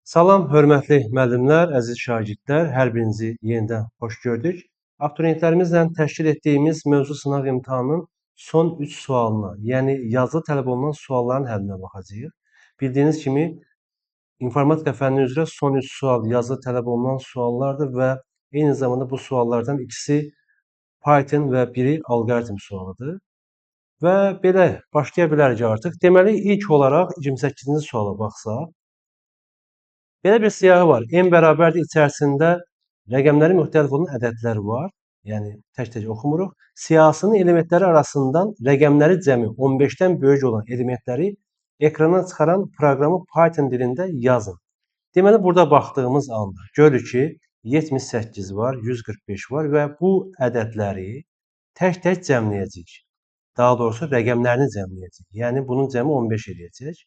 Salam, hörmətli müəllimlər, əziz şagirdlər, hər birinizi yenidən xoş gördük. Abituriyentlərimizlə təşkil etdiyimiz mövzu sınaq imtahanının son 3 sualına, yəni yazılı tələb olunan sualların həllinə baxacağıq. Bildiyiniz kimi, informatika fənni üzrə son 3 sual yazılı tələb olunan suallardır və eyni zamanda bu suallardan ikisi Python və biri alqoritm sualıdır. Və belə başlaya bilərik artıq. Deməli, ilk olaraq 28-ci suala baxsaq, belə bir siyahı var. N bərabərdir içərisində rəqəmləri müxtəlif olan ədədlər var. Yəni tək-tək oxumuruq. Siyahısının elementləri arasından rəqəmləri cəmi 15-dən böyük olan elementləri ekrana çıxaran proqramı Python dilində yazın. Deməli, burada baxdığımız anda görürük ki, 78 var, 145 var və bu ədədləri tək-tək cəmləyəcəyik. Daha doğrusu rəqəmlərini cəmləyəcək. Yəni bunun cəmi 15 eləyəcək.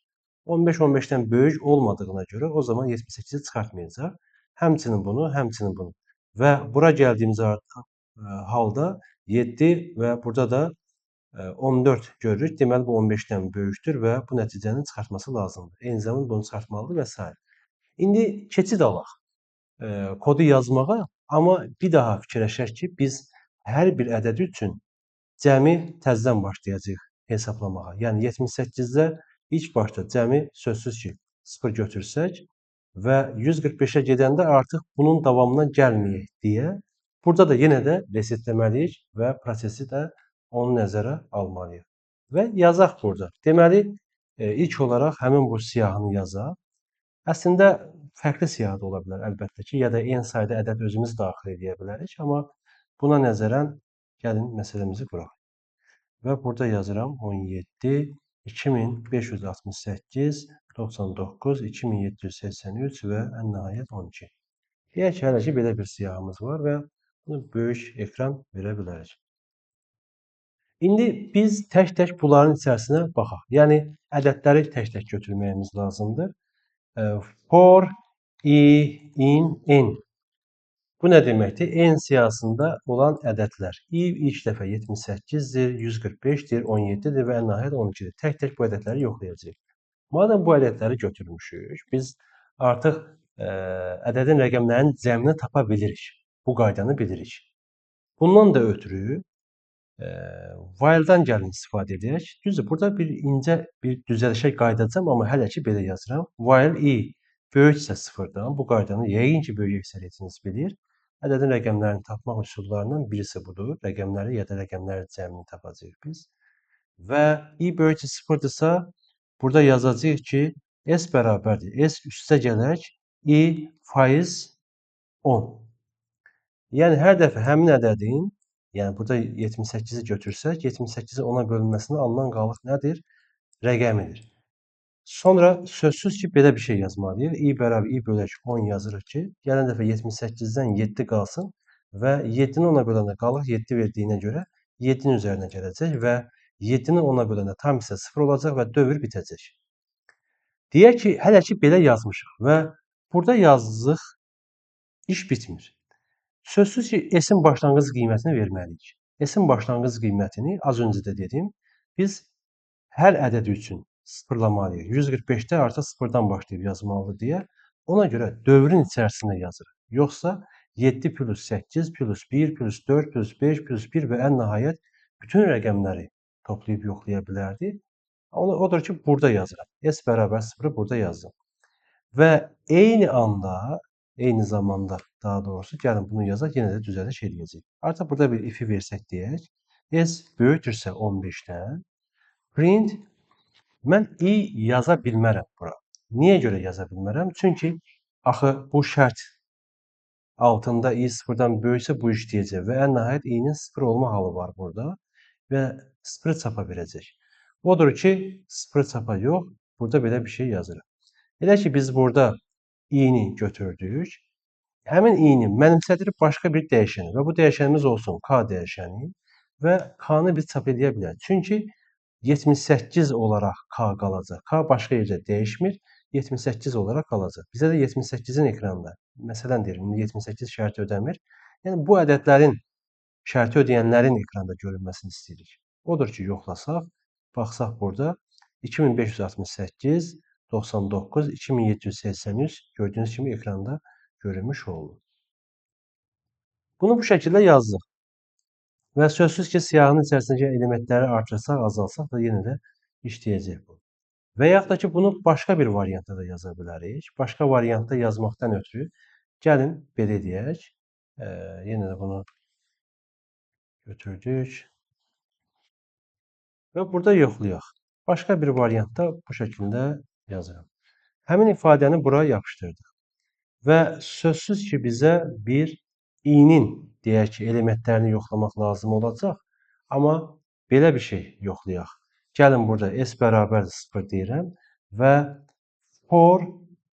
15 15-dən böyük olmadığına görə o zaman 78-i çıxartmayacaq. Həmçinin bunu. Və bura gəldiyimiz halda 7 və burada da 14 görürük. Deməli bu 15-dən böyükdür və bu nəticənin çıxartması lazımdır. Eyni zamanda bunu çıxartmalıdır və s. İndi keçid alaq kodu yazmağa, amma bir daha fikirləşək ki, biz hər bir ədəd üçün cəmi təzədən başlayacağıq hesablamağa. Yəni 78-də ilk başda cəmi sözsüz ki 0 götürsək və 145-ə gedəndə artıq bunun davamına gəlməyək deyə burada da yenə də resetləməliyik və prosesi də onu nəzərə almalıyıq. Və yazaq burada. Deməli, ilk olaraq həmin bu siyahını yazaq. Əslində fərqli siyahı da ola bilər əlbəttə ki, ya da n sayda ədəd özümüz daxil edə bilərik, amma buna nəzərən gəlin məsələmizi quraq. Və burada yazıram 17, 2568, 99, 2783 və ən nəhayət 12. Deyək ki, hələ ki, belə bir siyahımız var və bunu böyük ekran verə bilərik. İndi biz tək-tək bunların içərisinə baxaq. Yəni, ədədləri tək-tək götürməyimiz lazımdır. For, in, n. Bu nə deməkdir? N siyahısında olan ədədlər. İlk dəfə 78-dir, 145-dir, 17-dir və ən nəhayət 12-dir. Tək-tək bu ədədləri yoxlayacağıq. Madəm bu ədədləri götürmüşük, biz artıq ədədin rəqəmlərinin cəmini tapa bilirik. Bu qaydanı bilirik. Bundan da ötürü while-dan gəlin istifadə edək. Düzdür, burada bir incə bir düzəlişə qaydacam, amma hələ ki belə yazıram. While i böyüksə 0-dan, bu qaydanı yəqin ki, böyük əksəriyyətiniz bilir. Ədədin rəqəmlərini tapmaq üsullarından birisi budur. Rəqəmləri ya da rəqəmlərin cəmini tapacağıq biz. Və i böyüksə 0-dırsa, burada yazacağıq ki, s bərabərdir. S üstə gələk, i faiz 10. Yəni, hər dəfə həmin ədədin, yəni burada 78-i götürsək, 78-i 10-a bölünməsində alınan qalıq nədir? Rəqəmidir. Sonra sözsüz ki, belə bir şey yazmalıyıq. i bərabər i bölək 10 yazırıq ki, gələn dəfə 78-dən 7 qalsın və 7-ni 10-a böləndə qalıq 7 verdiyinə görə 7-nin üzərinə gələcək və 7-ni 10-a böləndə tam isə 0 olacaq və dövr bitəcək. Deyək ki, hələ ki belə yazmışıq və burada yazdıq, iş bitmir. Sözsüz ki, s-in başlanğıc qiymətini verməliyik. S-in başlanğıc qiymətini az öncə də dedim, biz hər ədəd üçün sıfırlamalıyıq. 145-də artıq sıfırdan başlayıb yazmalıdır deyə. Ona görə dövrün içərisində yazırıq. Yoxsa 7 plus 8 plus 1 plus 4 plus 5 plus 1 və ən nəhayət bütün rəqəmləri toplayıb yoxlaya bilərdik. Odur ki, burada yazıram. S bərabər 0-ı burada yazdım. Və eyni anda, eyni zamanda daha doğrusu, gəlin bunu yazaq, yenə də düzəliş edəcək. Artıq burada bir if-i versək deyək. S böyükdürsə 15-dən, print, mən i yaza bilmərəm bura. Niyə görə yaza bilmərəm? Çünki axı bu şərt altında i 0-dan böyüksə bu işləyəcək və ən nəhayət i-nin 0 olma halı var burada və 0 çapa verəcək. Odur ki, 0 çapa yox, burada belə bir şey yazırıq. Elə ki, biz burada i-ni götürdük. Həmin i-ni mənimsədirib başqa bir dəyişəni və bu dəyişənimiz olsun k dəyişəni və k-nı biz çap edə bilərik. Çünki 78 olaraq k qalacaq. K başqa yerdə dəyişmir, 78 olaraq qalacaq. Bizə də 78-in ekranda, məsələn deyirəm, 78 şərti ödəmir. Yəni bu ədədlərin, şərti ödəyənlərin ekranda görünməsini istəyirik. Odur ki, yoxlasaq, baxsaq burada 2568, 99, 2783 gördüyünüz kimi ekranda görünmüş oldu. Bunu bu şəkildə yazdıq və sözsüz ki, siyahının içərisindəki elementləri artırsaq, azalsaq da yenə də işləyəcək bu. Və yaxud da ki, bunu başqa bir variantda da yaza bilərik. Başqa variantda yazmaqdan ötürü gəlin belə deyək. Yenə də bunu götürdük və burada yoxlayaq. Başqa bir variantda bu şəkildə yazıram. Həmin ifadəni bura yapışdırdıq. Və sözsüz ki, bizə bir i-nin deyək ki, elementlərini yoxlamaq lazım olacaq. Amma belə bir şey yoxlayaq. Gəlin burada s bərabər 0 deyirəm və for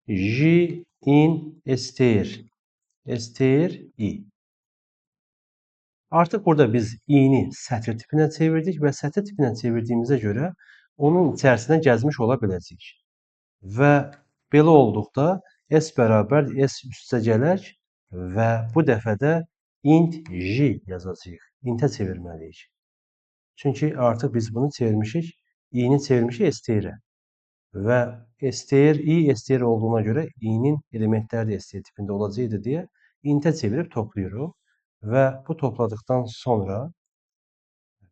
j in str i. Artıq burada biz i-ni sətr tipinə çevirdik və sətr tipinə çevirdiyimizə görə onun içərisində gəzmiş ola biləcəyik. Və belə olduqda s bərabər s üstə gələk və bu dəfə də int j yazacağıq. Intə çevirməliyik. Çünki artıq biz bunu çevirmişik. i-ni çevirmişik str-ə. Və str i str olduğuna görə i-nin elementləri də str tipində olacaqdı deyə intə çevirib toplayırıq. Və bu topladıqdan sonra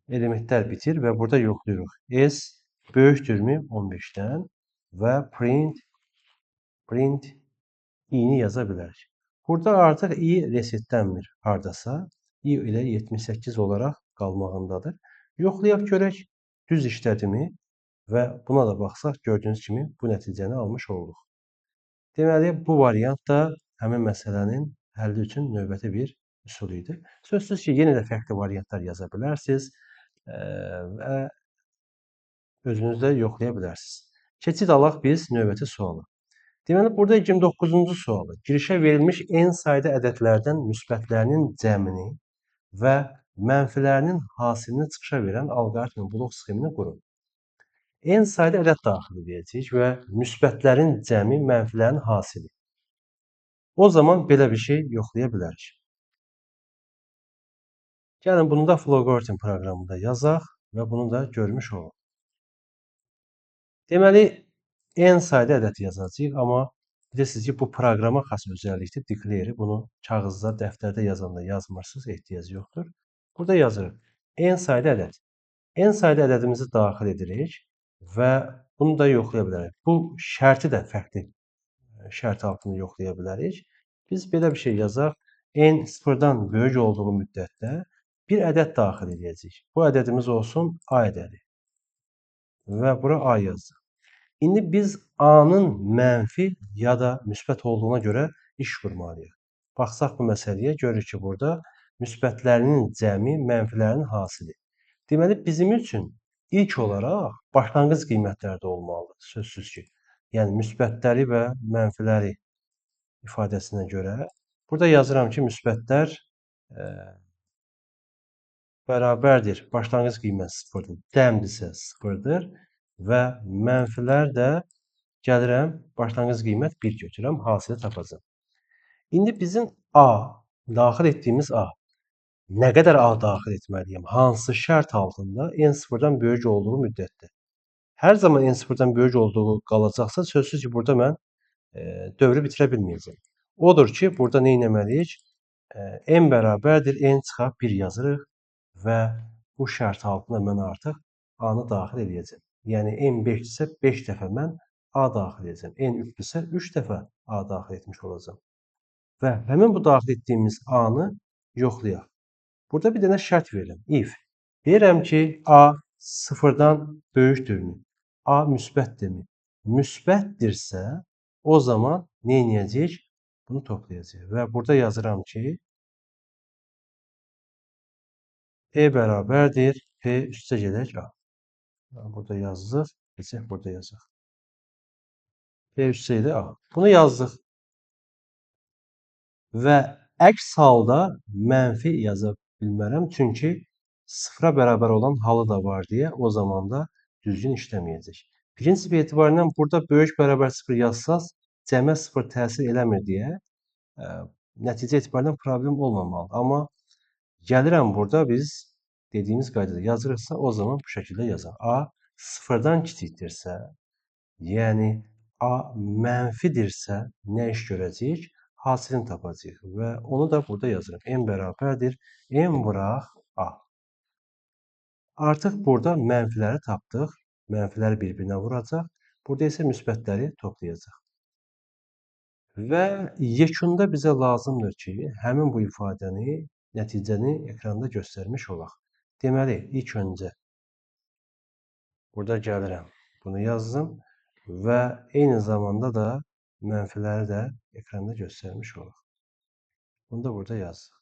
elementlər bitir və burada yoxlayırıq. S böyükdürmü 15-dən və print i-ni yaza bilərik. Burada artıq i resetlənmir hardasa. I ilə 78 olaraq qalmağındadır. Yoxlayaq görək, düz işlədimi və buna da baxsaq gördüyünüz kimi bu nəticəni almış olduq. Deməli, bu variant da həmin məsələnin həlli üçün növbəti bir üsul idi. Sözsüz ki, yenə də fərqli variantlar yaza bilərsiniz və özünüz də yoxlaya bilərsiniz. Keçid alaq biz növbəti suala. Deməli, burada 29-cu sualı. Girişə verilmiş n sayda ədədlərdən müsbətlərinin cəmini və mənfilərinin hasilini çıxışa verən alqoritmin blok sxemini qurun. N sayda ədəd daxil edəcəyik və müsbətlərin cəmi mənfilərin hasili. O zaman belə bir şey yoxlaya bilərik. Gəlin bunu da Flowgorten proqramında yazaq və bunu da görmüş olaq. Deməli, n sayda ədəd yazacağıq, amma bilirsiniz ki, bu proqrama xas özəllikdir, declare. Bunu kağızda, dəftərdə yazanda yazmırsınız, ehtiyac yoxdur. Burada yazırıq. N sayda ədəd. N sayda ədədimizi daxil edirik və bunu da yoxlaya bilərik. Bu şərti də fərqli şərt altında yoxlaya bilərik. Biz belə bir şey yazaq. N sıfırdan böyük olduğu müddətdə bir ədəd daxil edəcəyik. Bu ədədimiz olsun A ədədi. Və bura A yazdıq. İndi biz A-nın mənfi ya da müsbət olduğuna görə iş qurmalıyıq. Baxsaq bu məsələyə, görürük ki, burada müsbətlərinin cəmi mənfilərin hasili. Deməli, bizim üçün ilk olaraq başlanğıc qiymətlərdə olmalıdır, sözsüz ki. Yəni, müsbətləri və mənfiləri ifadəsinə görə. Burada yazıram ki, müsbətlər bərabərdir. Başlanğıc qiymət 0-dır. Dəmdirsə 0-dır və mənfilər də gəlirəm, başlanğıc qiymət 1 götürürəm, hasili tapacağım. İndi bizim A, daxil etdiyimiz A. Nə qədər A daxil etməliyəm? Hansı şərt altında? N 0-dan böyük olduğu müddətdə. Hər zaman N 0-dan böyük olduğu qalacaqsa, sözsüz ki, burada mən dövrü bitirə bilməyəcəm. Odur ki, burada nə etməliyik? N bərabərdir, N çıxaq 1 yazırıq. Və bu şərt altında mən artıq A-nı daxil edəcəm. Yəni, n 5-dirsə 5 dəfə mən A daxil edəcəm. N 3-dirsə 3 dəfə A daxil etmiş olacam. Və həmin bu daxil etdiyimiz A-nı yoxlayaq. Burada bir dənə şərt verirəm. If. Deyirəm ki, A 0-dan böyükdürmü? A müsbətdirmi? Müsbətdirsə, o zaman nə edəcəyik? Bunu toplayacağıq. Və burada yazıram ki, P bərabərdir. P üstə gələk A. Burada yazdıq. Keçək burada yazaq. P üstə ilə A. Bunu yazdıq. Və əks halda mənfi yaza bilmərəm. Çünki sıfıra bərabər olan halı da var deyə o zaman da düzgün işləməyəcək. Prinsip etibarilə burada böyük bərabər 0 yazsaz cəmə 0 təsir eləmir deyə nəticə etibarilə problem olmamalıdır. Amma gəlirəm burada biz dediğimiz qaydada yazırıqsa, o zaman bu şəkildə yazaq. A sıfırdan kiçikdirsə, yəni A mənfidirsə, nə iş görəcəyik? Hasilini tapacağıq və onu da burada yazırıq. N bərabərdir. N vuraq A. Artıq burada mənfiləri tapdıq. Mənfiləri bir-birinə vuracaq. Burada isə müsbətləri toplayacaq. Və yekunda bizə lazımdır ki, həmin bu ifadəni, nəticəni ekranda göstərmiş olaq. Deməli, ilk öncə burada gəlirəm. Bunu yazdım və eyni zamanda da mənfiləri də ekranda göstərmiş olaq. Bunu da burada yazdıq.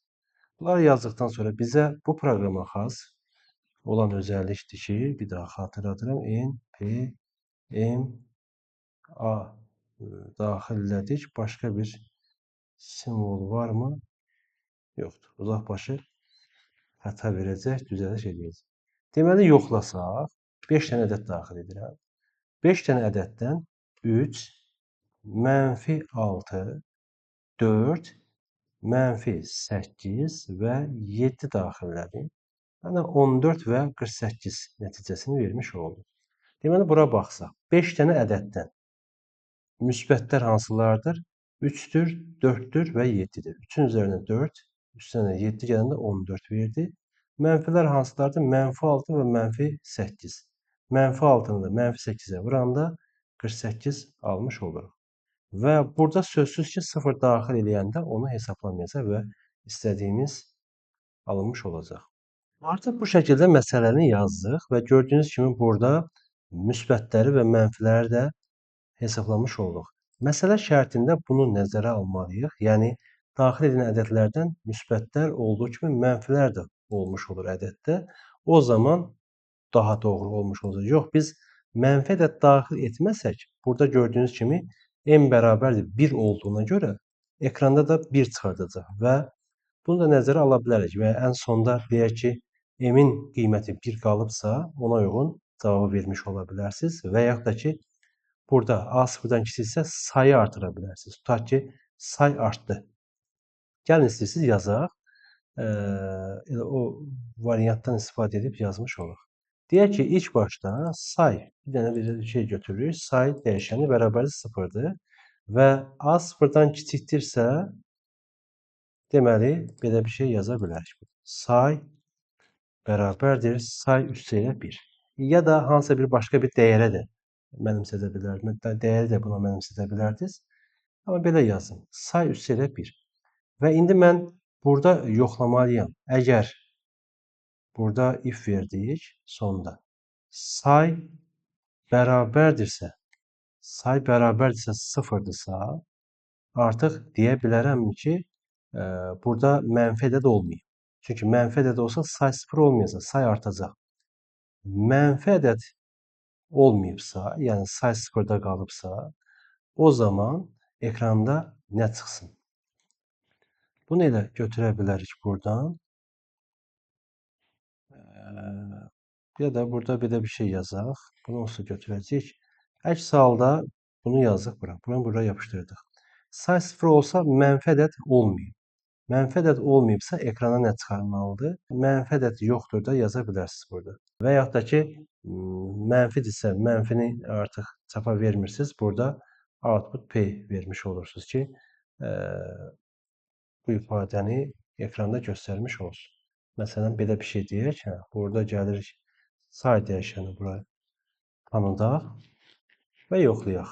Bunları yazdıqdan sonra bizə bu proqrama xas olan özəllikdir ki, bir daha xatırladıram. N, P, M, A daxil elədik. Başqa bir simvol varmı? Yoxdur. Uzaq başı xəta verəcək, düzəliş edəcək. Deməli, yoxlasaq, 5 dənə ədəd daxil edirəm. 5 dənə ədəddən 3, mənfi 6, 4, mənfi 8 və 7 daxil elədim. Yəni 14 və 48 nəticəsini vermiş oldu. Deməli, bura baxsaq, 5 dənə ədəddən müsbətlər hansılardır? 3-dür, 4-dür və 7-dir. 3-ün üzərinə 4, üstünə 7 gələndə 14 verdi. Mənfilər hansılardır? Mənfi 6 və mənfi 8. Mənfi 6-nı da mənfi 8-ə vuranda 48 almış oluruq. Və burada sözsüz ki, 0 daxil eləyəndə onu hesablamayacaq və istədiyimiz alınmış olacaq. Artıq bu şəkildə məsələni yazdıq və gördüyünüz kimi burada müsbətləri və mənfiləri də hesablamış olduq. Məsələ şərtində bunu nəzərə almalıyıq. Yəni, daxil edilən ədədlərdən müsbətlər olduğu kimi mənfilər də olmuş olur ədəddə. O zaman daha doğru olmuş olacaq. Yox, biz mənfi ədəd daxil etməsək, burada gördüyünüz kimi n bərabərdir 1 olduğuna görə ekranda da 1 çıxardacaq və bunu da nəzərə ala bilərik və ən sonda deyək ki, m-in qiyməti 1 qalıbsa, ona uyğun cavabı vermiş ola bilərsiniz və yaxud da ki, burada A sıfırdan kiçiksə sayı artıra bilərsiniz. Tutaq ki, say artdı. Gəlin istəyirsiniz yazaq. Elə o variantdan istifadə edib yazmış olaq. Deyək ki, ilk başda say, bir dənə bir şey götürürük. Say dəyişəni bərabərdir 0-dır və A sıfırdan kiçikdirsə, deməli, belə bir şey yaza bilərik. Say bərabərdir say üstü ilə 1. Ya da hansısa bir başqa bir dəyərə də mənimsədə bilərdiniz. Dəyəri də buna mənimsədə bilərdiniz. Amma belə yazın. Say üstü ilə 1. Və indi mən burada yoxlamalıyam. Əgər burada if verdik sonda. Say bərabərdirsə 0-dırsa, artıq deyə bilərəm ki, burada mənfi ədəd olmayıb. Çünki mənfi ədəd olsa say 0 olmayacaq, say artacaq. Mənfi ədəd olmayıbsa, yəni say 0-da qalıbsa, o zaman ekranda nə çıxsın? Bunu elə götürə bilərik buradan. Ya da burada belə bir şey yazaq. Bunu olsa götürəcəyik. Əks halda bunu yazdıq bura. Bunu buraya yapışdırdıq. Say 0 olsa mənfi ədəd olmayıb. Mənfi ədəd olmayıbsa ekrana nə çıxarmalıdır? Mənfi ədəd yoxdur da yaza bilərsiniz burada. Və yaxud da ki, mənfidirsə, mənfini artıq çapa vermirsiniz. Burada output P vermiş olursunuz ki, bu ifadəni ekranda göstərmiş olsun. Məsələn, belə bir şey deyək. Burada gəlirik say dəyişəni buraya tanıdaq və yoxlayaq.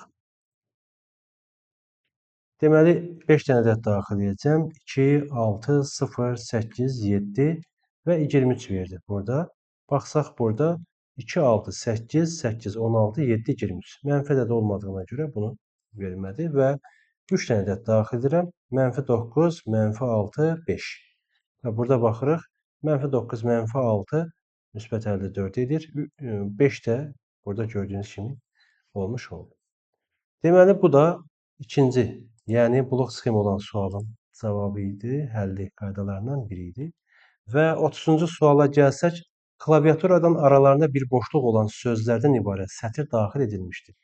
Deməli, 5 dənə ədəd daxil edəcəm. 2, 6, 0, 8, 7 və 23 verdi burada. Baxsaq burada 2, 6, 8, 8, 16, 7, 23. Mənfi ədəd olmadığına görə bunu vermədi və 3 dənə ədəd daxil edirəm. Mənfi 9, mənfi 6, 5. Və burada baxırıq. Mənfi 9, mənfi 6 müsbət 54 edir. 5 də burada gördüyünüz kimi olmuş oldu. Deməli, bu da ikinci, yəni blok sxemi olan sualın cavabı idi, həlli qaydalarından biri idi. Və 30-cu suala gəlsək, klaviaturadan aralarında bir boşluq olan sözlərdən ibarət sətir daxil edilmişdir.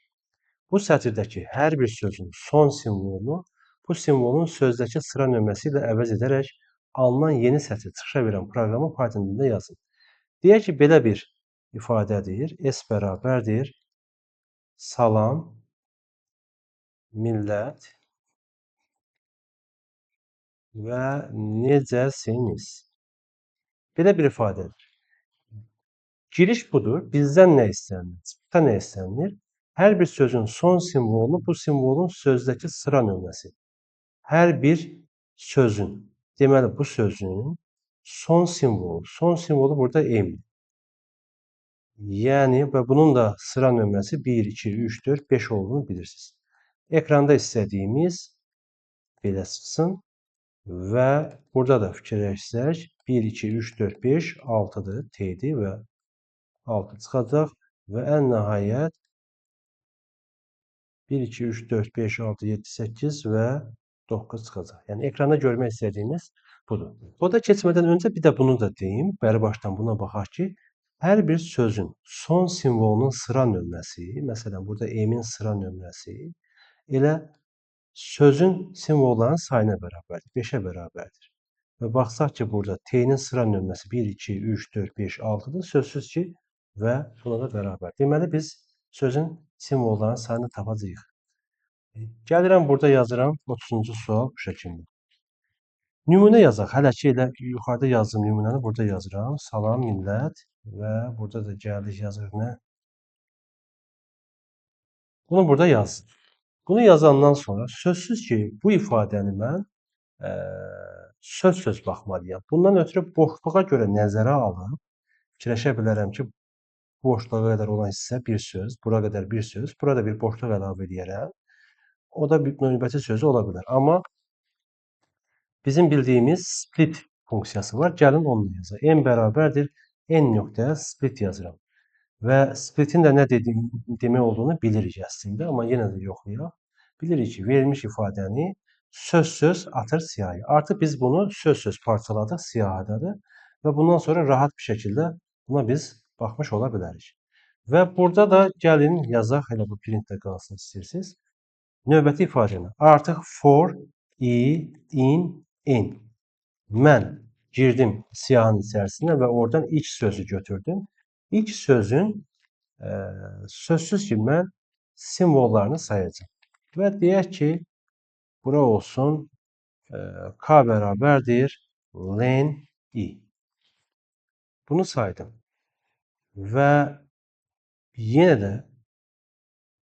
Bu sətirdəki hər bir sözün son simvolunu bu simvolun sözdəki sıra nömrəsi ilə əvəz edərək alınan yeni sətir çıxışa verən proqramın Python dilində yazın. Deyək ki, belə bir ifadədir. S bərabərdir. Salam, millət və necəsiniz? Belə bir ifadədir. Giriş budur. Bizdən nə istənilir? Çıxışda nə istənilir? Hər bir sözün son simvolunu bu simvolun sözdəki sıra nömrəsi. Hər bir sözün, deməli bu sözün son simvolu burada M. Yəni və bunun da sıra nömrəsi 1, 2, 3, 4, 5 olduğunu bilirsiniz. Ekranda istədiyimiz belə çıxsın və burada da fikirləşsək 1, 2, 3, 4, 5, 6-dır, T'dir və 6 çıxacaq və ən nəhayət 1, 2, 3, 4, 5, 6, 7, 8 və 9 çıxacaq. Yəni ekranda görmək istədiyimiz budur. Koda keçmədən öncə bir də bunu da deyim. Bəri başdan buna baxaq ki, hər bir sözün son simvolunun sıra nömrəsi, məsələn burada M-in sıra nömrəsi elə sözün simvollarının sayına bərabərdir, 5-ə bərabərdir. Və baxsaq ki, burada T-nin sıra nömrəsi 1, 2, 3, 4, 5, 6-dır. Sözsüz ki, və buna da bərabər. Deməli, biz sözün simvollarının sayını tapacağıq. Gəlirəm, burada yazıram 30-cu sual bu şəkildə. Nümunə yazaq. Hələ ki, elə yuxarıda yazdığım nümunəni burada yazıram. Salam, millət və burada da gəldik yazırıq nə? Bunu burada yazdım. Bunu yazandan sonra sözsüz ki, bu ifadəni mən söz-söz baxmalıyam. Bundan ötürü boşluğa görə nəzərə alıb, fikirləşə bilərəm ki, boşluğa qədər olan hissə bir söz, bura qədər bir söz, burada bir boşluq əlavə edərəm. O da bir növbəti sözü ola bilər. Amma bizim bildiyimiz split funksiyası var. Gəlin onunla yazaq. M bərabərdir. N nöqtə split yazıram. Və splitin də nə demək olduğunu bilirik əslində. Amma yenə də yoxlayaq. Bilirik ki, verilmiş ifadəni söz-söz atır siyahıya. Artıq biz bunu söz-söz parçaladıq, siyahıdadır. Və bundan sonra rahat bir şəkildə buna biz baxmış ola bilərik. Və burada da gəlin yazaq, elə bu printdə qalsın istəyirsiniz. Növbəti ifadəni. Artıq for, in, n. Mən girdim siyahının içərisinə və oradan ilk sözü götürdüm. İlk sözün sözsüz ki, mən simvollarını sayacağım. Və deyək ki, bura olsun k bərabərdir len i. Bunu saydım. Və yenə də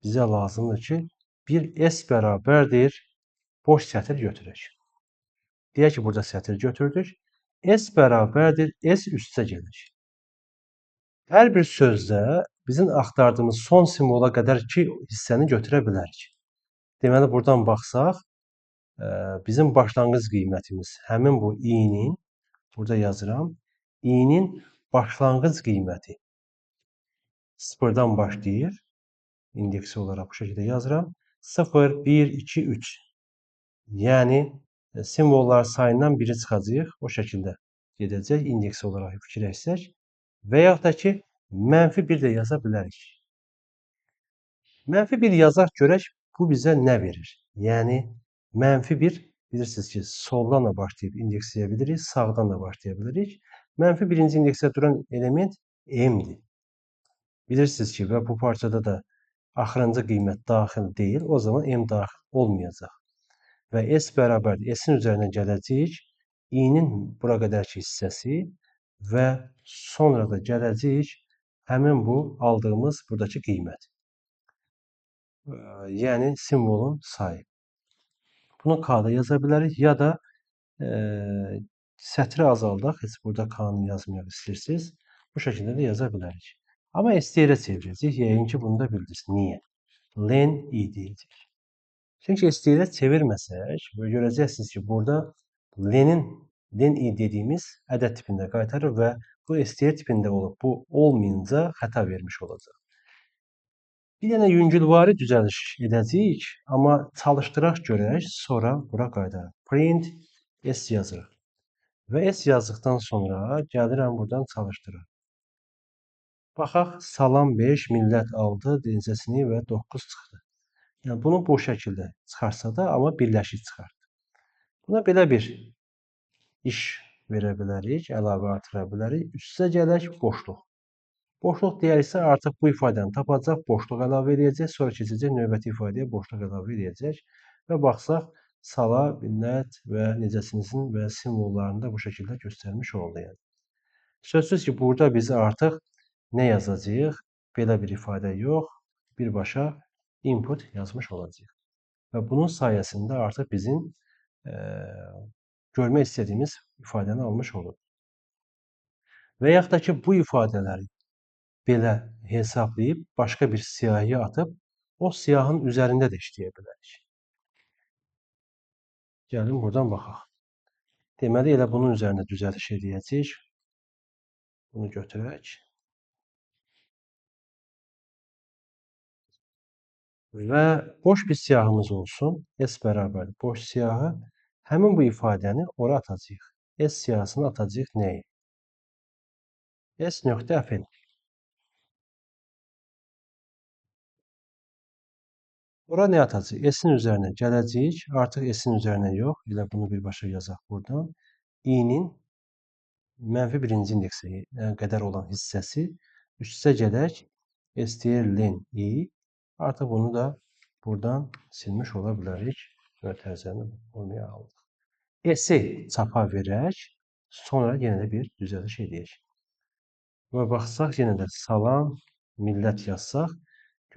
bizə lazımdır ki, bir s bərabərdir boş sətir götürək. Deyək ki, burada sətir götürdük. S bərabərdir s üstə gəlir. Hər bir sözdə bizim axtardığımız son simvola qədər ki, hissəni götürə bilərik. Deməli, buradan baxsaq, bizim başlanğıc qiymətimiz həmin bu i-nin, burada yazıram, i-nin başlanğıc qiyməti 0-dan başlayır. İndeksi olaraq bu şəkildə yazıram. 0, 1, 2, 3. Yəni, simvollar sayından biri çıxacaq. O şəkildə gedəcək. İndeksi olaraq fikirləşsək. Və yaxud da ki, mənfi 1 də yaza bilərik. Mənfi 1 yazaq görək, bu bizə nə verir? Yəni, mənfi 1, bilirsiniz ki, soldan da başlayıb indeksləyə bilirik, sağdan da başlaya bilirik. Mənfi 1-ci indeksdə duran element M-dir. Bilirsiniz ki, və bu parçada da axırıncı qiymət daxil deyil, o zaman M daxil olmayacaq. Və S bərabərdir. S-in üzərinə gələcəyik, i-nin bura qədərki hissəsi və sonra da gələcəyik həmin bu aldığımız buradakı qiymət. Yəni simvolun sayı. Bunu k-da yaza bilərik ya da sətri azaldaq. Heç burada k-nı yazmayaq istəyirsiniz. Bu şəkildə də yaza bilərik. Amma STR-ə çevirəcəyik. Yəqin ki, bunu da bildiniz. Niyə? Len i deyəcək. Çünki STR-ə çevirməsək, görəcəksiniz ki, burada len i dediyimiz ədəd tipində qaytarır və bu STR tipində olub. Bu olmayınca xəta vermiş olacaq. Bir dənə yüngülvari düzəliş edəcəyik, amma çalışdıraq görək, sonra bura qayıdarıq. Print S yazırıq. Və S yazdıqdan sonra gəlirəm buradan çalışdıraq. Baxaq, salam 5, millət 6, necəsini və 9 çıxdı. Yəni, bunu bu şəkildə çıxarsa da, amma birləşik çıxardı. Buna belə bir iş verə bilərik, əlavə artıra bilərik. Üst-üstə gələk boşluq. Boşluq deyəriksə, artıq bu ifadəni tapacaq, boşluq əlavə edəcək, sonra keçəcək növbəti ifadəyə boşluq əlavə edəcək və baxsaq, sala, millət və necəsinizin və simvollarını da bu şəkildə göstərmiş oldu. Yəni. Sözsüz ki, burada biz artıq nə yazacağıq? Belə bir ifadə yox, birbaşa input yazmış olacağıq. Və bunun sayəsində artıq bizim görmək istədiyimiz ifadəni almış olur. Və yaxud da ki, bu ifadələri belə hesablayıb, başqa bir siyahıya atıb, o siyahının üzərində də işləyə bilərik. Gəlin buradan baxaq. Deməli, elə bunun üzərində düzəliş edəcəyik. Bunu götürək. Və boş bir siyahımız olsun. S bərabər boş siyahı. Həmin bu ifadəni ora atacağıq. S siyahısını atacağıq nəyi? S.fn. Ora nə atacağıq? S-in üzərinə gələcəyik. Artıq S-in üzərinə yox. Elə bunu birbaşa yazaq buradan. I-nin mənfi birinci indeksə qədər olan hissəsi üstə gələk. STR-len I. Artıq bunu da buradan silmiş ola bilərik. Mötərizəni formaya aldıq. S-i çapa verək. Sonra yenə də bir düzəliş edək. Və baxsaq, yenə də salam, millət yazsaq.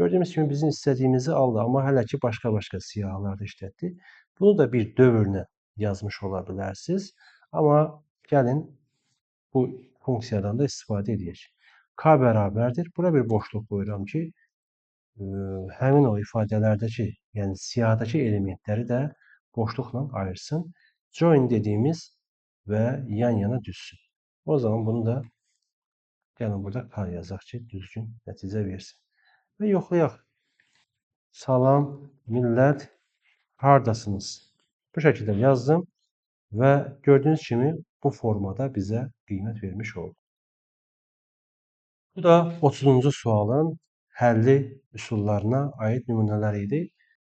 Gördüyümüz kimi bizim istədiyimizi aldı, amma hələ ki başqa-başqa siyahılarda işlətdi. Bunu da bir dövrünə yazmış ola bilərsiniz. Amma gəlin bu funksiyadan da istifadə edək. K bərabərdir. Bura bir boşluq qoyuram ki, həmin o ifadələrdəki, yəni siyahdakı elementləri də boşluqla ayırsın. Join dediyimiz və yan-yana düşsün. O zaman bunu da gəlin burada K yazaq ki, düzgün nəticə versin. Və yoxlayaq. Salam, millət, hardasınız? Bu şəkildə yazdım və gördüyünüz kimi bu formada bizə qiymət vermiş oldu. Bu da 30-cu sualın həlli üsullarına aid nümunələr idi.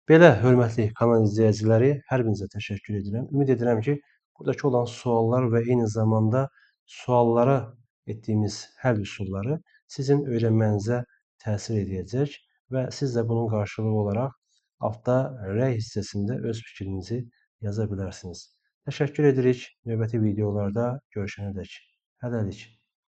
Belə, hörmətli kanal izləyiciləri, hər birinizə təşəkkür edirəm. Ümid edirəm ki, buradakı olan suallar və eyni zamanda suallara etdiyimiz həll üsulları sizin öyrənmənizə təsir edəcək və siz də bunun qarşılığı olaraq altda rəy hissəsində öz fikrinizi yaza bilərsiniz. Təşəkkür edirik. Növbəti videolarda görüşənədək. Hələlik.